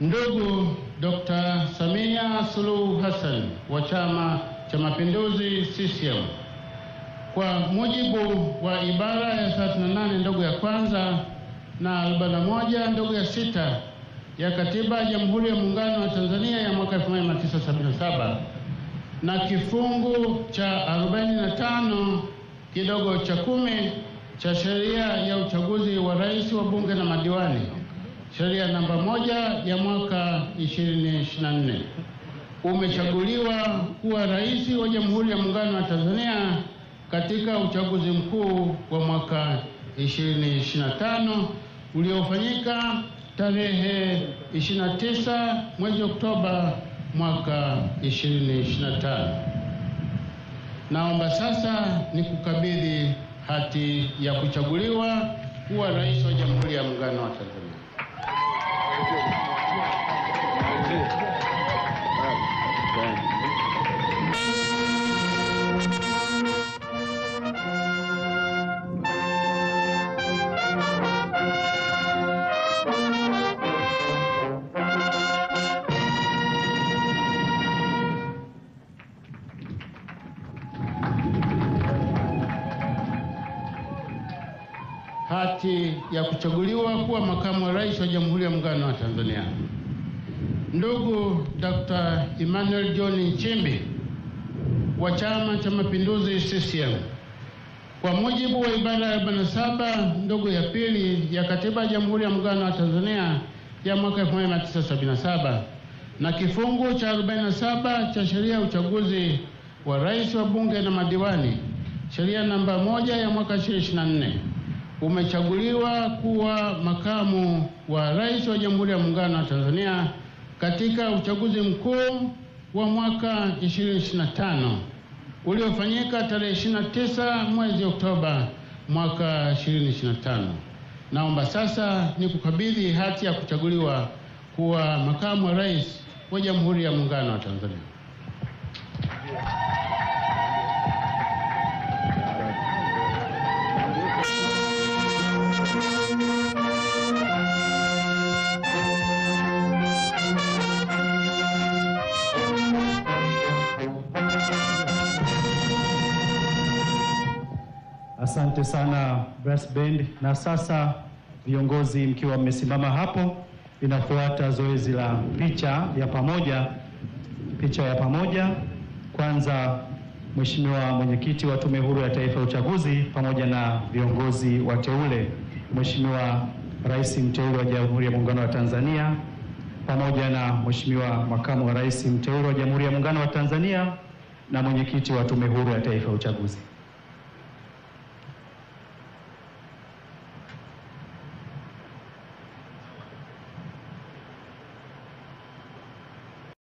Ndugu Dr. Samia Suluhu Hassan wa Chama cha Mapinduzi CCM, kwa mujibu wa ibara ya 38 ndogo ya kwanza na 41 ndogo ya 6 ya Katiba ya Jamhuri ya Muungano wa Tanzania ya mwaka 1977 na kifungu cha 45 kidogo cha 10 cha sheria ya uchaguzi wa rais, wa bunge na madiwani, sheria namba 1 ya mwaka 2024, umechaguliwa kuwa rais wa Jamhuri ya Muungano wa Tanzania katika uchaguzi mkuu wa mwaka 2025 uliofanyika tarehe 29 mwezi Oktoba mwaka 2025. Naomba sasa nikukabidhi hati ya kuchaguliwa kuwa rais wa Jamhuri ya Muungano wa Tanzania. Hati ya kuchaguliwa kuwa makamu wa rais wa Jamhuri ya Muungano wa Tanzania. Ndugu Dr. Emmanuel John Nchimbi wa Chama cha Mapinduzi CCM, kwa mujibu wa ibara ya 47 ndogo ya 2 ya Katiba ya Jamhuri ya Muungano wa Tanzania ya mwaka 1977 na kifungu cha 47 cha sheria ya uchaguzi wa rais, wa bunge na madiwani, sheria namba 1 ya mwaka 2024, umechaguliwa kuwa makamu wa rais wa Jamhuri ya Muungano wa Tanzania katika uchaguzi mkuu wa mwaka 2025 uliofanyika tarehe 29 mwezi Oktoba mwaka 2025. Naomba sasa nikukabidhi hati ya kuchaguliwa kuwa makamu wa rais wa Jamhuri ya Muungano wa Tanzania. Asante sana Brass Band. Na sasa viongozi mkiwa mmesimama hapo, inafuata zoezi la picha ya pamoja. Kwanza Mheshimiwa Mwenyekiti wa Tume Huru ya Taifa ya Uchaguzi pamoja na viongozi wateule, Mheshimiwa Rais mteule wa Jamhuri ya Muungano wa Tanzania pamoja na Mheshimiwa Makamu wa Rais mteule wa Jamhuri ya Muungano wa Tanzania na Mwenyekiti wa Tume Huru ya Taifa ya Uchaguzi.